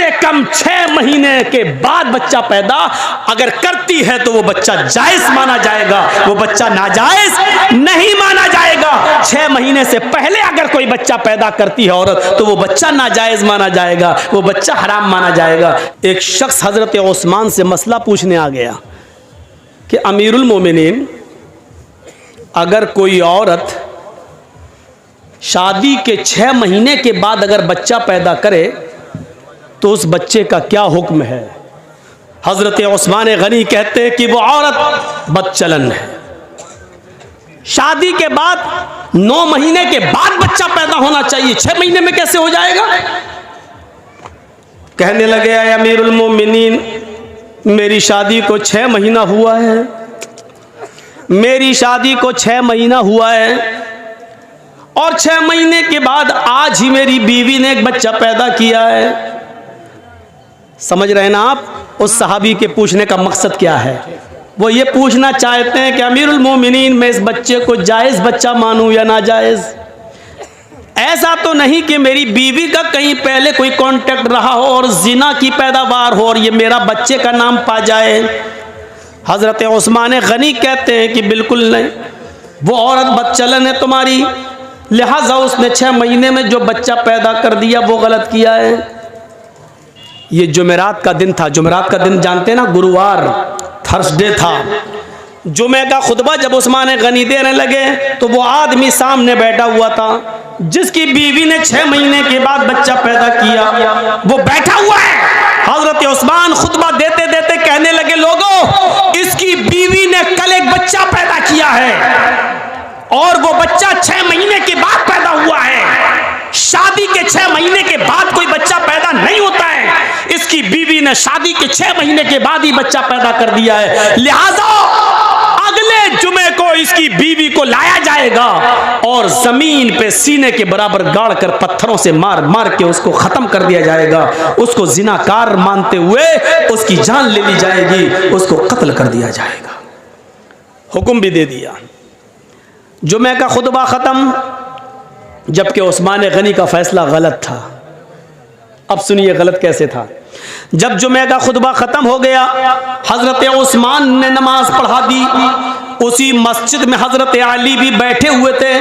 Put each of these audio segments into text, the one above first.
से कम 6 महीने के बाद बच्चा पैदा अगर करती है तो वो बच्चा जायज माना जाएगा, वो बच्चा नाजायज नहीं माना जाएगा। 6 महीने से पहले अगर कोई बच्चा पैदा करती है औरत तो वो बच्चा नाजायज माना जाएगा, वो बच्चा हराम माना जाएगा। एक शख्स हजरत उस्मान से मसला पूछने आ गया कि अमीरुल मोमिनीन, अगर कोई औरत शादी के 6 महीने के बाद अगर बच्चा पैदा करे तो उस बच्चे का क्या हुक्म है? हजरत उस्मान गनी कहते हैं कि वो औरत बदचलन है। शादी के बाद 9 महीने के बाद बच्चा पैदा होना चाहिए, 6 महीने में कैसे हो जाएगा? कहने लगे अमीरुल मोमिनीन, मेरी शादी को 6 महीना हुआ है, मेरी शादी को 6 महीना हुआ है और 6 महीने के बाद आज ही मेरी बीवी ने एक बच्चा पैदा किया है। समझ रहे हैं ना आप? उस सहाबी के पूछने का मकसद क्या है? वो ये पूछना चाहते हैं कि अमीरुल मोमिनीन, मैं इस बच्चे को जायज़ बच्चा मानूं या नाजायज़? ऐसा तो नहीं कि मेरी बीवी का कहीं पहले कोई कांटेक्ट रहा हो और जिना की पैदावार हो और ये मेरा बच्चे का नाम पा जाए? हज़रत उस्मान गनी कहते हैं कि बिल्कुल नहीं, वो औरत बदचलन है तुम्हारी, लिहाजा उसने 6 महीने में जो बच्चा पैदा कर दिया वो गलत किया है। ये जुमेरात का दिन था, जुमेरात का दिन जानते हैं ना, गुरुवार, थर्सडे था। जुमे का खुतबा जब उस्मान गनी देने लगे तो वो आदमी सामने बैठा हुआ था जिसकी बीवी ने 6 महीने के बाद बच्चा पैदा किया, वो बैठा हुआ है। हजरत उस्मान खुतबा देते देते कहने लगे, लोगों, इसकी बीवी ने कल एक बच्चा पैदा किया है और वो बच्चा 6 महीने के बाद पैदा हुआ है। शादी के 6 महीने के बाद कोई बच्चा पैदा नहीं होता है, इसकी बीवी ने शादी के 6 महीने के बाद ही बच्चा पैदा कर दिया है। लिहाजा अगले जुमे को इसकी बीवी को लाया जाएगा और जमीन पे सीने के बराबर गाड़ कर पत्थरों से मार मार के उसको खत्म कर दिया जाएगा। उसको जिनाकार मानते हुए उसकी जान ले ली जाएगी, उसको कत्ल कर दिया जाएगा। हुक्म भी दे दिया। जुमे का खुतबा ख़त्म, जबकि उस्मान गनी का फैसला गलत था। अब सुनिए गलत कैसे था। जब जुमे का खुतबा ख़त्म हो गया, हज़रत उस्मान ने नमाज पढ़ा दी। उसी मस्जिद में हज़रत अली भी बैठे हुए थे।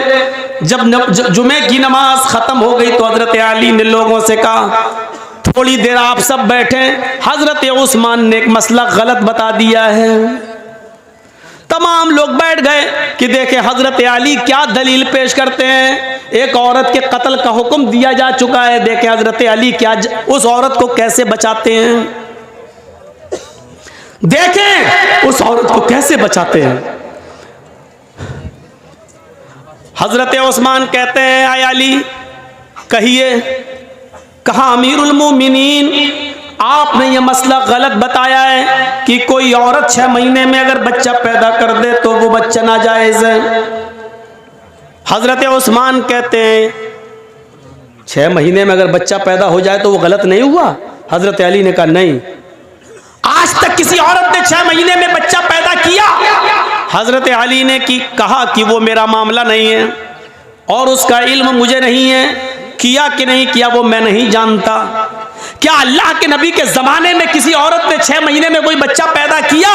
जब जुमे की नमाज ख़त्म हो गई तो हज़रत अली ने लोगों से कहा, थोड़ी देर आप सब बैठे, हज़रत उस्मान ने एक मसला गलत बता दिया है। तमाम लोग बैठ गए कि देखें हजरत अली क्या दलील पेश करते हैं। एक औरत के कत्ल का हुक्म दिया जा चुका है, देखें हजरत अली क्या उस औरत को कैसे बचाते हैं, देखें उस औरत को कैसे बचाते हैं। हजरत उस्मान कहते हैं, आय अली कहिए। कहा, अमीरुल मोमिनीन, आपने ये मसला गलत बताया है कि कोई औरत 6 महीने में अगर बच्चा पैदा कर दे तो वो बच्चा नाजायज है। हजरत उस्मान कहते हैं 6 महीने में अगर बच्चा पैदा हो जाए तो वो गलत नहीं हुआ? हजरत अली ने कहा नहीं, आज तक किसी औरत ने 6 महीने में बच्चा पैदा किया? हजरत अली ने कहा कि वो मेरा मामला नहीं है और उसका इल्म मुझे नहीं है, किया कि नहीं किया वो मैं नहीं जानता। क्या अल्लाह के नबी के जमाने में किसी औरत ने 6 महीने में कोई बच्चा पैदा किया?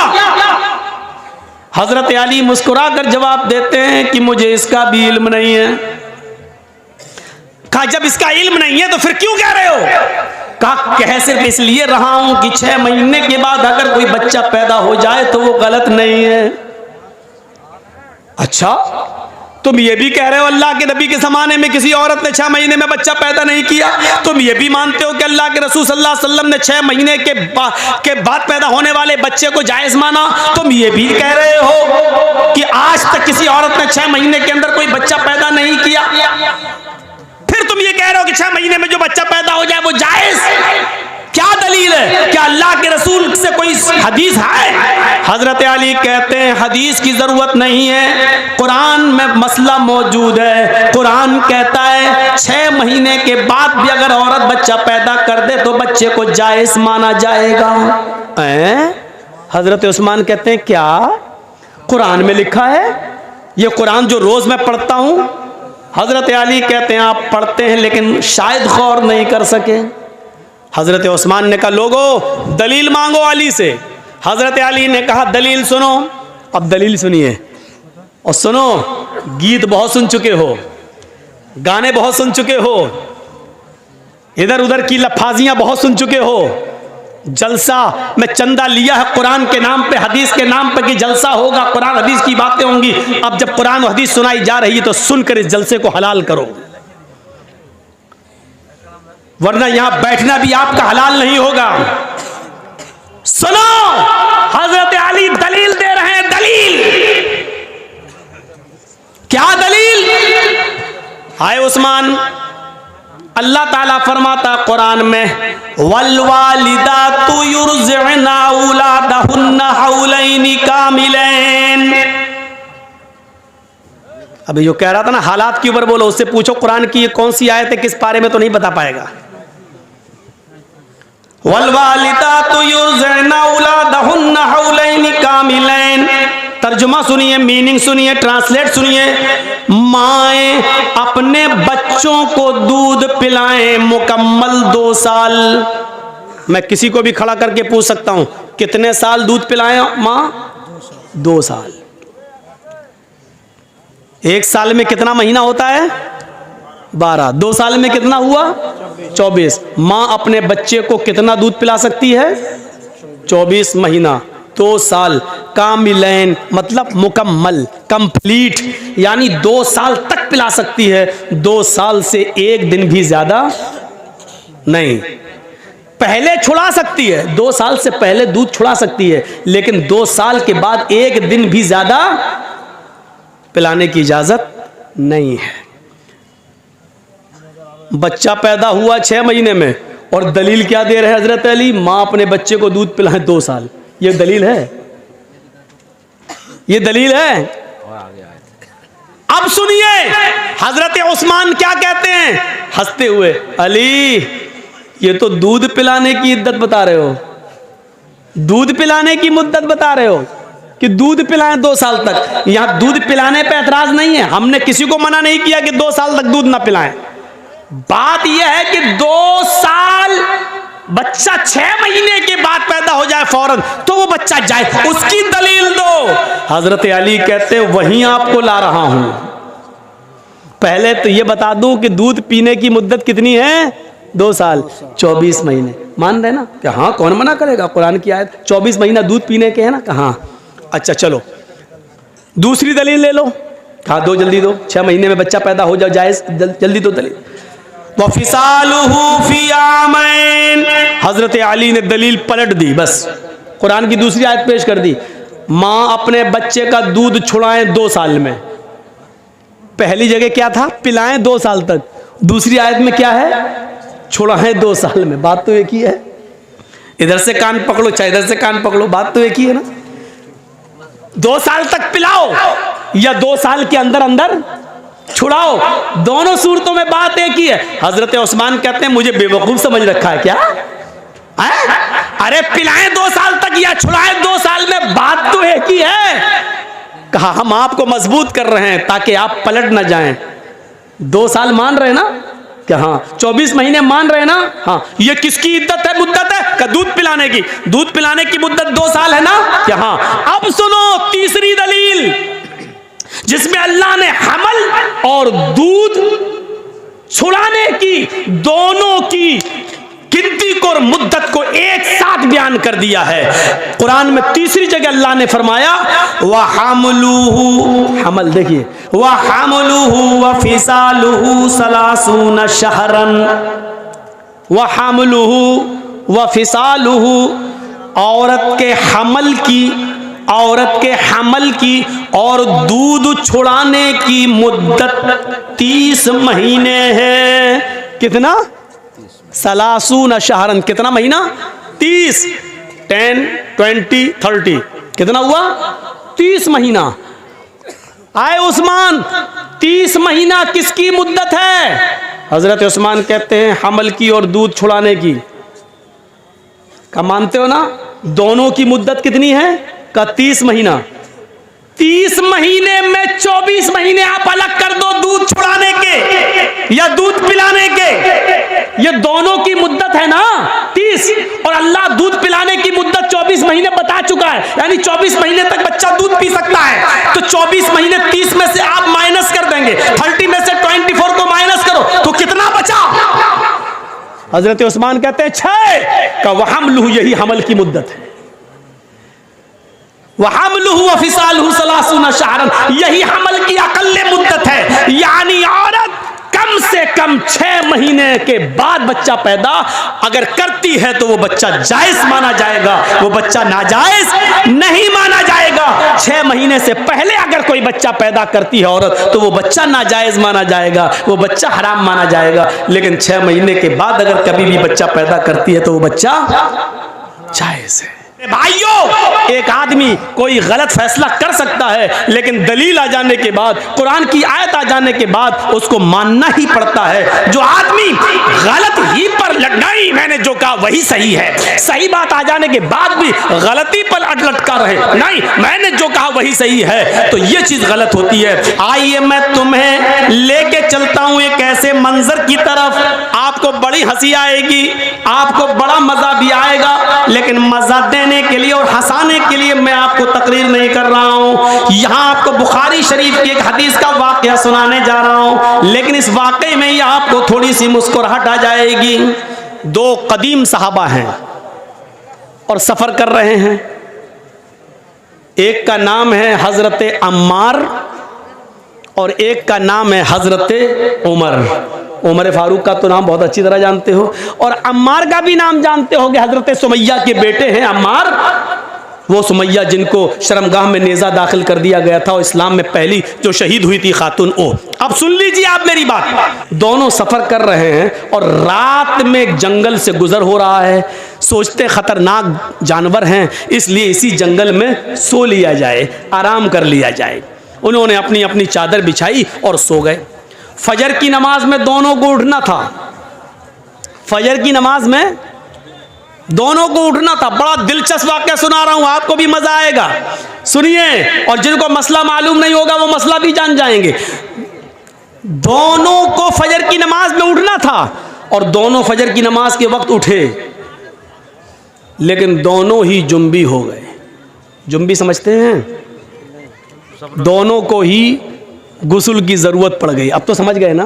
हजरत अली मुस्कुराकर जवाब देते हैं कि मुझे इसका भी इल्म नहीं है। कहा, जब इसका इल्म नहीं है तो फिर क्यों कह रहे हो? कहा, कह सिर्फ इसलिए रहा हूं कि 6 महीने के बाद अगर कोई बच्चा पैदा हो जाए तो वो गलत नहीं है। अच्छा, तुम ये भी कह रहे हो अल्लाह के नबी के ज़माने में किसी औरत ने 6 महीने में बच्चा पैदा नहीं किया? तुम ये भी मानते हो कि अल्लाह के रसूल सल्लल्लाहु अलैहि वसल्लम ने 6 महीने के बाद पैदा होने वाले बच्चे को जायज़ माना? तुम ये भी कह रहे हो कि आज तक किसी औरत ने 6 महीने के अंदर कोई बच्चा पैदा नहीं किया? फिर तुम ये कह रहे हो कि 6 महीने में जो बच्चा पैदा हो जाए वो जायज़? क्या दलील है? क्या अल्लाह के रसूल से कोई हदीस है? हजरत अली कहते हैं हदीस की जरूरत नहीं है, कुरान में मसला मौजूद है। कुरान कहता है 6 महीने के बाद भी अगर औरत बच्चा पैदा कर दे तो बच्चे को जायज माना जाएगा। हजरत उस्मान कहते हैं क्या कुरान में लिखा है? ये कुरान जो रोज मैं पढ़ता हूं। हजरत अली कहते हैं आप पढ़ते हैं लेकिन शायद गौर नहीं कर सके। हजरत उस्मान ने कहा लोगो दलील मांगो अली से। हजरत अली ने कहा दलील सुनो। अब दलील सुनिए और सुनो, गीत बहुत सुन चुके हो, गाने बहुत सुन चुके हो, इधर उधर की लफाजियां बहुत सुन चुके हो। जलसा में चंदा लिया है कुरान के नाम पे, हदीस के नाम पे कि जलसा होगा, कुरान हदीस की बातें होंगी। अब जब कुरान और हदीस सुनाई जा रही है तो सुनकर इस जलसे को हलाल करो, वरना यहां बैठना भी आपका हलाल नहीं होगा। सुनो, हजरत अली दलील दे रहे हैं। दलील क्या? दलील हाय उस्मान, अल्लाह ताला फरमाता कुरान में वल्वालिदातु युरज़िअना औलादहुन्ना हौलैनि कामिलैन। अभी जो कह रहा था ना हालात के ऊपर बोलो, उससे पूछो कुरान की ये कौन सी आयत है, किस पारे में, तो नहीं बता पाएगा। वल्वालिदातु युरज़िअना औलादहुन्ना हौलैनि कामिलैन। तर्जुमा सुनिए, मीनिंग सुनिए, ट्रांसलेट सुनिए। माएँ अपने बच्चों को दूध पिलाएं मुकम्मल 2 साल। मैं किसी को भी खड़ा करके पूछ सकता हूं कितने साल दूध पिलाएं माँ? 2 साल। 1 साल में कितना महीना होता है? 12। 2 साल में कितना हुआ? 24। माँ अपने बच्चे को कितना दूध पिला सकती है? 24 महीना, 2 साल। कामिलैन मतलब मुकम्मल, कंप्लीट, यानी 2 साल तक पिला सकती है, 2 साल से 1 दिन भी ज्यादा नहीं। पहले छुड़ा सकती है, 2 साल से पहले दूध छुड़ा सकती है, लेकिन 2 साल के बाद 1 दिन भी ज्यादा पिलाने की इजाजत नहीं है। बच्चा पैदा हुआ 6 महीने में और दलील क्या दे रहे हैं हजरत अली? माँ अपने बच्चे को दूध पिलाए 2 साल। ये दलील है? ये दलील है? अब सुनिए हजरत उस्मान क्या कहते हैं हंसते हुए, अली ये तो दूध पिलाने की इद्दत बता रहे हो, दूध पिलाने की मुद्दत बता रहे हो कि दूध पिलाएं 2 साल तक। यहां दूध पिलाने पे एतराज नहीं है, हमने किसी को मना नहीं किया कि 2 साल तक दूध ना पिलाएं। बात यह है कि 2 साल बच्चा 6 महीने के बाद पैदा हो जाए फौरन तो वो बच्चा जाए, उसकी दलील दो। हजरत अली कहते वहीं आपको ला रहा हूं। पहले तो ये बता दूं कि दूध पीने की मुद्दत कितनी है? 2 साल 24 महीने। मान रहे ना कि हाँ, कौन मना करेगा, कुरान की आयत 24 महीना दूध पीने के है ना, कहाँ। अच्छा चलो दूसरी दलील ले लो। कहा दो, जल्दी दो, 6 महीने में बच्चा पैदा हो जाए जायज, जल्दी दो दलील। वफिसालुहु फी आमैन। हजरत अली ने दलील पलट दी, बस कुरान की दूसरी आयत पेश कर दी। माँ अपने बच्चे का दूध छुड़ाएं 2 साल में। पहली जगह क्या था? पिलाएं 2 साल तक। दूसरी आयत में क्या है? छुड़ाएं 2 साल में। बात तो एक ही है। इधर से कान पकड़ो चाहे इधर से कान पकड़ो, बात तो एक ही है ना। 2 साल तक पिलाओ या 2 साल के अंदर अंदर छुड़ाओ, दोनों सूरतों में बात एक ही है। हजरत उस्मान कहते हैं मुझे बेवकूफ समझ रखा है क्या? अरे पिलाएं 2 साल तक या छुड़ाएं 2 साल में, बात तो एक ही है। कहा हम आपको मजबूत कर रहे हैं ताकि आप पलट ना जाएं। 2 साल मान रहे ना क्या? हाँ। 24 महीने मान रहे ना? हाँ। ये किसकी इद्दत है, मुद्दत है? का दूध पिलाने की। दूध पिलाने की मुद्दत 2 साल है ना क्या? हाँ। अब सुनो तीसरी दलील जिसमें अल्लाह ने हमल और दूध छुड़ाने की दोनों की गिनती को और मुद्दत को एक साथ बयान कर दिया है। कुरान में तीसरी जगह अल्लाह ने फरमाया वहमलुहु, हमल देखिए, वहमलुहु वफिसालुहु सलासून शहरन। वहमलुहु वफिसालुहु, औरत के हमल की और दूध छुड़ाने की मुद्दत 30 महीने है। कितना? सलासून शहरन। कितना महीना? 30। 10, 20, 30 कितना हुआ? 30 महीना। आए उस्मान 30 महीना किसकी मुद्दत है? हजरत उस्मान कहते हैं हमल की और दूध छुड़ाने की। क्या मानते हो ना? दोनों की मुद्दत कितनी है? का 30 महीना। 30 महीने में 24 महीने आप अलग कर दो दूध छुड़ाने के या दूध पिलाने के, ये दोनों की मुद्दत है ना। अल्लाह दूध पिलाने की मुद्दत 24 महीने बता चुका है, यानी 24 महीने तक बच्चा दूध पी सकता है। तो 24 महीने 30 में से आप माइनस कर देंगे, 30 में से 24 को माइनस करो तो कितना बचा? हजरत उस्मान कहते हैं 6 का वहमलुहु, यही हमल की मुद्दत है। वहमलुहु व फिसालुहु सलासूना शहरन, यही हमल की अकल्ले मुद्दत है। यानी औरत कम से कम 6 महीने के बाद बच्चा पैदा अगर करती है तो वो बच्चा जायज माना जाएगा, वो बच्चा नाजायज नहीं माना जाएगा। 6 महीने से पहले अगर कोई बच्चा पैदा करती है औरत तो वो बच्चा नाजायज माना जाएगा, वो बच्चा हराम माना जाएगा। लेकिन 6 महीने के बाद अगर कभी भी बच्चा पैदा करती है तो वो बच्चा जायज है। भाइयों, एक आदमी कोई गलत फैसला कर सकता है, लेकिन दलील आ जाने के बाद, कुरान की आयत आ जाने के बाद उसको मानना ही पड़ता है। जो आदमी गलत ही पर नहीं, मैंने जो कहा वही सही है, सही बात आ जाने के बाद भी गलती पर लटका रहे, नहीं मैंने जो कहा वही सही है, तो ये चीज गलत होती है। आइए मैं तुम्हें लेके चलता हूं एक ऐसे मंजर की तरफ, आपको बड़ी हंसी आएगी, आपको बड़ा मजा भी आएगा, लेकिन मजा देने के लिए और हंसाने के लिए मैं आपको तकरीर नहीं कर रहा हूं। यहां आपको बुखारी शरीफ की एक हदीस का वाकया सुनाने जा रहा हूं, लेकिन इस वाकये में ही आपको थोड़ी सी मुस्कुराहट आ जाएगी। 2 कदीम सहाबा हैं और सफर कर रहे हैं। एक का नाम है हजरत अम्मार और एक का नाम है हजरत उमर फारूक का तो नाम बहुत अच्छी तरह जानते हो, और अम्मार का भी नाम जानते होंगे, हजरत सुमैया के बेटे हैं अम्मार। वो सुमैया जिनको शर्मगाह में नेज़ा दाखिल कर दिया गया था और इस्लाम में पहली जो शहीद हुई थी खातून वो। अब सुन लीजिए आप मेरी बात। दोनों सफ़र कर रहे हैं और रात में एक जंगल से गुजर हो रहा है। सोचते खतरनाक जानवर हैं, इसलिए इसी जंगल में सो लिया जाए, आराम कर लिया जाए। उन्होंने अपनी अपनी चादर बिछाई और सो गए। फजर की नमाज में दोनों को उठना था, फजर की नमाज में दोनों को उठना था। बड़ा दिलचस्प वाक़या सुना रहा हूं, आपको भी मजा आएगा, सुनिए। और जिनको मसला मालूम नहीं होगा वो मसला भी जान जाएंगे। दोनों को फजर की नमाज में उठना था और दोनों फजर की नमाज के वक्त उठे, लेकिन दोनों ही जुम्बी हो गए। जुम्बी समझते हैं? दोनों को ही गुस्ल की ज़रूरत पड़ गई। अब तो समझ गए ना,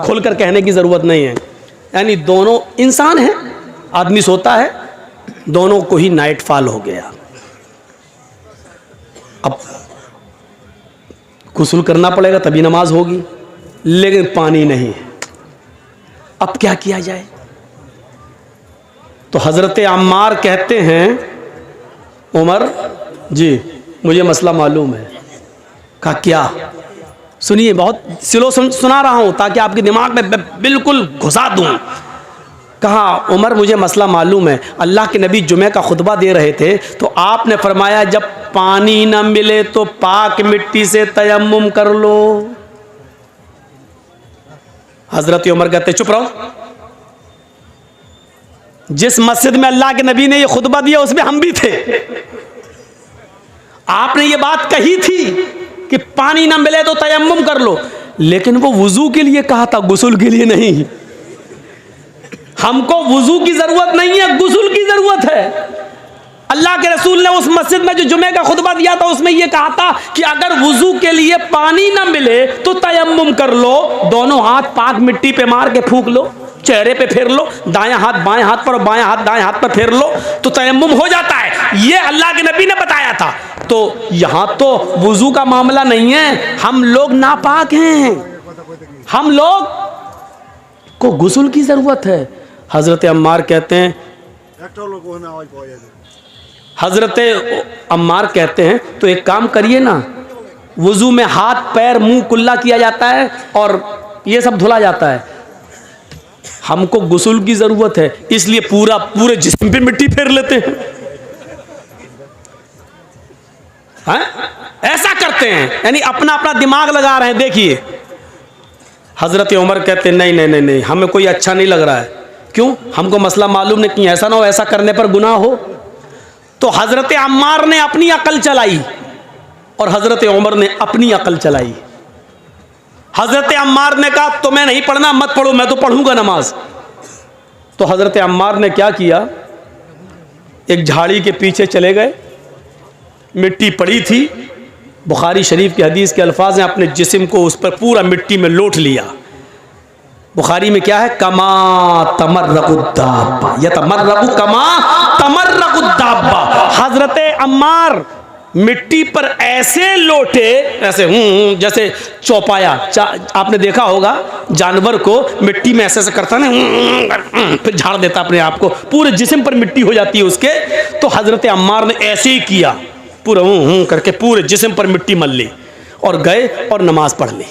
खुलकर कहने की ज़रूरत नहीं है। यानी दोनों इंसान हैं, आदमी सोता है, दोनों को ही नाइट फॉल हो गया। अब गुस्ल करना पड़ेगा तभी नमाज होगी, लेकिन पानी नहीं है। अब क्या किया जाए? तो हज़रत अम्मार कहते हैं, उमर जी मुझे मसला मालूम है। कहा क्या? सुनिए, बहुत स्लो सुना रहा हूं ताकि आपके दिमाग में बिल्कुल घुसा दूं। कहा, उमर मुझे मसला मालूम है। अल्लाह के नबी जुमे का खुतबा दे रहे थे तो आपने फरमाया जब पानी ना मिले तो पाक मिट्टी से तयम्मुम कर लो। हजरत उमर कहते चुप रहो, जिस मस्जिद में अल्लाह के नबी ने ये खुतबा दिया उसमें हम भी थे। आपने ये बात कही थी कि पानी ना मिले तो तयम्मुम कर लो, लेकिन वो वुजू के लिए कहा था, गुस्ल के लिए नहीं। हमको वुजू की जरूरत नहीं है, गुस्ल की जरूरत है। अल्लाह के रसूल ने उस मस्जिद में जो जुमे का खुतबा दिया था उसमें यह कहा था कि अगर वुजू के लिए पानी ना मिले तो तयम्मुम कर लो, दोनों हाथ पाक मिट्टी पे मार के फूंक लो, चेहरे पे फेर लो, दायां हाथ बाएं हाथ पर और बाएं हाथ दाएं हाथ पर फेर लो तो तयम्मुम हो जाता है। ये अल्लाह के नबी ने बताया था। तो यहां तो वुजू का मामला नहीं है, हम लोग नापाक हैं, हम लोग को गुस्ल की जरूरत है। हजरत अम्मार कहते हैं, हजरत अम्मार कहते हैं तो एक काम करिए ना, वुजू में हाथ पैर मुंह कुल्ला किया जाता है और ये सब धुला जाता है, हमको गुस्ल की जरूरत है, इसलिए पूरे जिस्म पे मिट्टी फेर लेते हैं। हाँ? ऐसा करते हैं, यानी अपना अपना दिमाग लगा रहे हैं। देखिए हजरत उमर कहते हैं नहीं नहीं नहीं नहीं, हमें कोई अच्छा नहीं लग रहा है। क्यों? हमको मसला मालूम नहीं, कि ऐसा ना हो ऐसा करने पर गुनाह हो। तो हजरत अम्मार ने अपनी अकल चलाई और हजरत उमर ने अपनी अकल चलाई। हजरत अम्मार ने कहा तुम्हें नहीं पढ़ना मत पढ़ो, मैं तो पढ़ूंगा नमाज। तो हजरत अम्मार ने क्या किया, एक झाड़ी के पीछे चले गए, मिट्टी पड़ी थी। बुखारी शरीफ की हदीस के अल्फाज हैं, अपने जिस्म को उस पर पूरा मिट्टी में लोट लिया। बुखारी में क्या है, कमा तमर्रकुद्दाब्बा यतमर्रकु कमा तमर्रकुद्दाब्बा। हजरत अम्मार मिट्टी पर ऐसे लोटे, ऐसे जैसे चौपाया। आपने देखा होगा जानवर को मिट्टी में ऐसे ऐसे करता ना, फिर झाड़ देता अपने आप को, पूरे जिस्म पर मिट्टी हो जाती है उसके। तो हजरत अम्मार ने ऐसे ही किया, पूरा करके पूरे जिस्म पर मिट्टी मल ली और गए और नमाज पढ़ ली।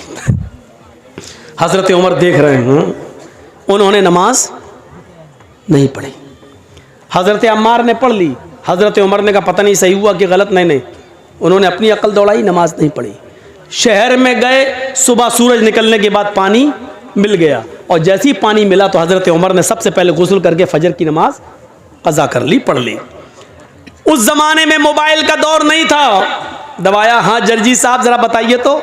हजरत उमर देख रहे हैं, उन्होंने नमाज नहीं पढ़ी। हजरत अम्मार ने पढ़ ली। हजरत उमर ने कहा पता नहीं सही हुआ कि गलत। नहीं, उन्होंने अपनी अकल दौड़ाई, नमाज नहीं पढ़ी। शहर में गए, सुबह सूरज निकलने के बाद पानी मिल गया, और जैसे ही पानी मिला तो हजरत उमर ने सबसे पहले गुस्ल करके फजर की नमाज कज़ा कर ली, पढ़ ली। उस जमाने में मोबाइल का दौर नहीं था। दबाया, हाँ जर्जी साहब जरा बताइए तो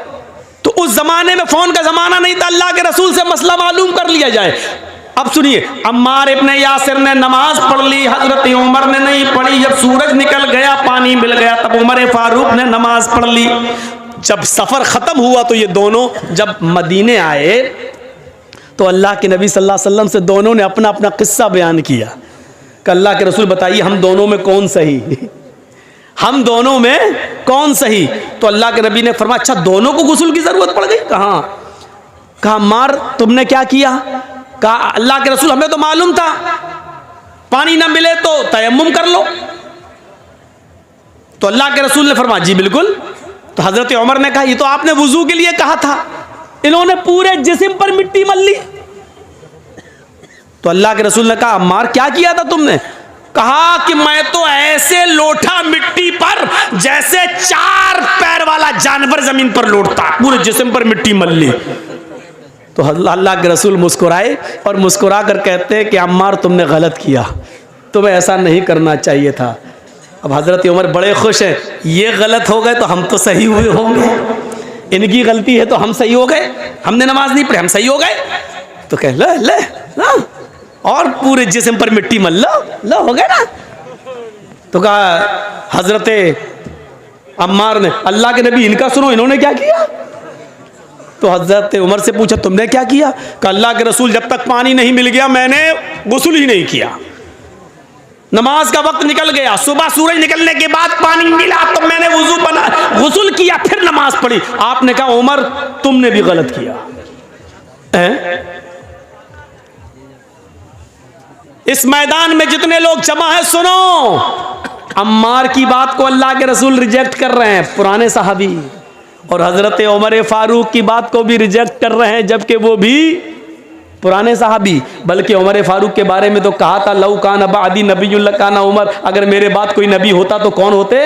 उस जमाने में फोन का जमाना नहीं था, अल्लाह के रसूल से मसला मालूम कर लिया जाए। अब सुनिए, अम्मार इब्ने यासिर ने नमाज पढ़ ली, हजरत उमर ने नहीं पढ़ी। जब सूरज निकल गया, पानी मिल गया, तब उमर फारूक ने नमाज पढ़ ली। जब सफर खत्म हुआ तो ये दोनों जब मदीने आए तो अल्लाह के नबी सल्लल्लाहु अलैहि वसल्लम से दोनों ने अपना अपना किस्सा बयान किया कि अल्लाह के रसूल बताइए हम दोनों में कौन सही, हम दोनों में कौन सही। तो अल्लाह के नबी ने फरमाया अच्छा दोनों को गुस्ल की जरूरत पड़ गई। कहा अम्मार तुमने क्या किया? कहा अल्लाह के रसूल हमें तो मालूम था पानी ना मिले तो तयम्मुम कर लो। तो अल्लाह के रसूल ने फरमाया जी बिल्कुल। तो हजरत उमर ने कहा ये तो आपने वुजू के लिए कहा था, इन्होंने पूरे जिस्म पर मिट्टी मल ली। तो अल्लाह के रसूल ने कहा अम्मार क्या किया था तुमने? कहा कि मैं तो ऐसे लोटा मिट्टी पर जैसे 4 पैर वाला जानवर जमीन पर लोटता, पूरे जिस्म पर मिट्टी मल ली। तो अल्लाह के रसूल मुस्कुराए और मुस्कुरा कर कहते हैं कि अम्मार तुमने गलत किया, तुम्हें ऐसा नहीं करना चाहिए था। अब हजरत उमर बड़े खुश हैं, ये गलत हो गए तो हम तो सही हुए होंगे, इनकी गलती है तो हम सही हो गए, हमने नमाज नहीं पढ़ी हम सही हो गए। तो कह ले और पूरे जिस्म पर मिट्टी मल लो हो गए ना। तो कहा हजरत अम्मार ने अल्लाह के नबी इनका सुनो, इन्होंने क्या किया? तो हजरत उमर से पूछा तुमने क्या किया? कहा अल्लाह के रसूल जब तक पानी नहीं मिल गया मैंने गुस्ल ही नहीं किया। नमाज का वक्त निकल गया, सुबह सूरज निकलने के बाद पानी मिला तो मैंने वुजू बना गुस्ल किया, फिर नमाज पढ़ी। आपने कहा उमर तुमने भी गलत किया। इस मैदान में जितने लोग जमा है सुनो, अम्मार की बात को अल्लाह के रसूल रिजेक्ट कर रहे हैं, पुराने सहाबी, और हजरत उमर फारूक की बात को भी रिजेक्ट कर रहे हैं जबकि वो भी पुराने सहाबी। बल्कि उमर फारूक के बारे में तो कहा था लौ कान बादी नबीयुल्ला काना उमर, अगर मेरे बाद कोई नबी होता तो कौन होते?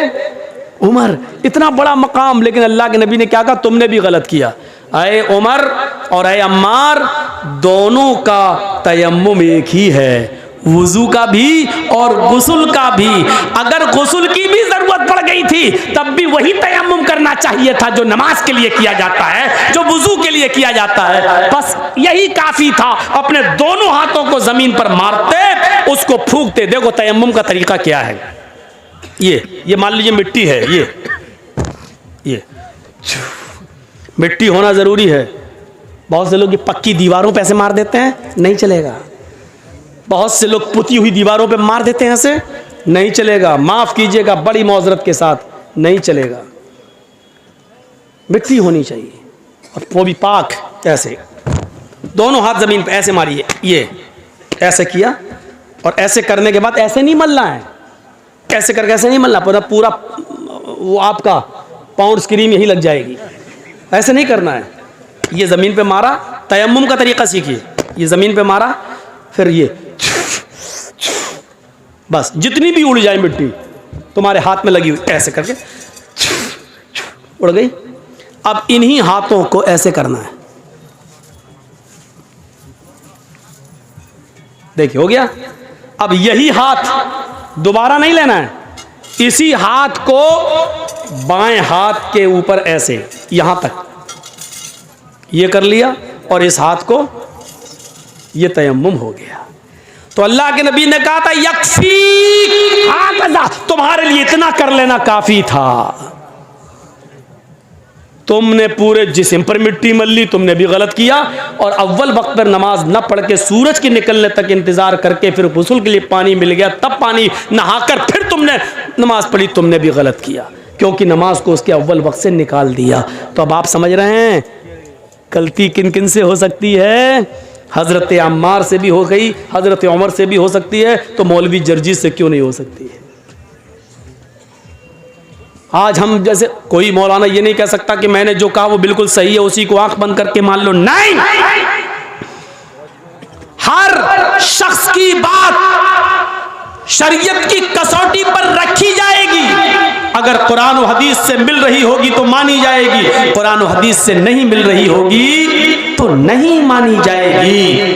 उमर। इतना बड़ा मकाम, लेकिन अल्लाह के नबी ने क्या कहा? तुमने भी गलत किया। अय उमर और अय अम्मार दोनों का तयम्मुम एक ही है, वुजू का भी और गुस्ल का भी। अगर गुस्ल की भी जरूरत पड़ गई थी तब भी वही तयम्मुम करना चाहिए था जो नमाज के लिए किया जाता है, जो वुजू के लिए किया जाता है। बस यही काफी था। अपने दोनों हाथों को जमीन पर मारते, उसको फूंकते। देखो तयम्मुम का तरीका क्या है। ये मान लीजिए मिट्टी है, ये मिट्टी होना जरूरी है। बहुत से लोग ये पक्की दीवारों पे ऐसे मार देते हैं, नहीं चलेगा। बहुत से लोग पुती हुई दीवारों पे मार देते हैं ऐसे, नहीं चलेगा। माफ कीजिएगा, बड़ी मौजरत के साथ, नहीं चलेगा। मिट्टी होनी चाहिए और वो भी पाक। ऐसे दोनों हाथ जमीन पे ऐसे मारिए, ये ऐसे किया और ऐसे करने के बाद ऐसे नहीं मलना है, ऐसे करके ऐसे नहीं मलना, पूरा वो आपका पाउंड क्रीम यही लग जाएगी। ऐसे नहीं करना है। ये जमीन पे मारा, तयम्मुम का तरीका सीखिए। ये जमीन पे मारा, फिर ये बस जितनी भी उड़ जाए मिट्टी तुम्हारे हाथ में लगी हुई, ऐसे करके उड़ गई। अब इन्हीं हाथों को ऐसे करना है। देखिए हो गया। अब यही हाथ दोबारा नहीं लेना है, इसी हाथ को बाएं हाथ के ऊपर ऐसे यहां तक ये कर लिया और इस हाथ को ये तयम्मुम हो गया। तो अल्लाह के नबी ने कहा था यक्फी, हाथ तुम्हारे लिए इतना कर लेना काफी था। तुमने पूरे जिस्म पर मिट्टी मल ली, तुमने भी गलत किया। और अव्वल वक्त पर नमाज न पढ़ के सूरज के निकलने तक इंतजार करके फिर गुस्ल के लिए पानी मिल गया, तब पानी नहाकर फिर तुमने नमाज पढ़ी, तुमने भी गलत किया, क्योंकि नमाज को उसके अव्वल वक्त से निकाल दिया। तो अब आप समझ रहे हैं गलती किन किन से हो सकती है? हजरत अम्मार से भी हो गई, हजरत उमर से भी हो सकती है, तो मौलवी जर्जी से क्यों नहीं हो सकती है? आज हम जैसे कोई मौलाना ये नहीं कह सकता कि मैंने जो कहा वो बिल्कुल सही है, उसी को आंख बंद करके मान लो। नहीं, हर शख्स की बात शरीयत की कसौटी पर रखी जाएगी। अगर कुरान और हदीस से मिल रही होगी तो मानी जाएगी, कुरान और हदीस से नहीं मिल रही होगी तो नहीं मानी जाएगी।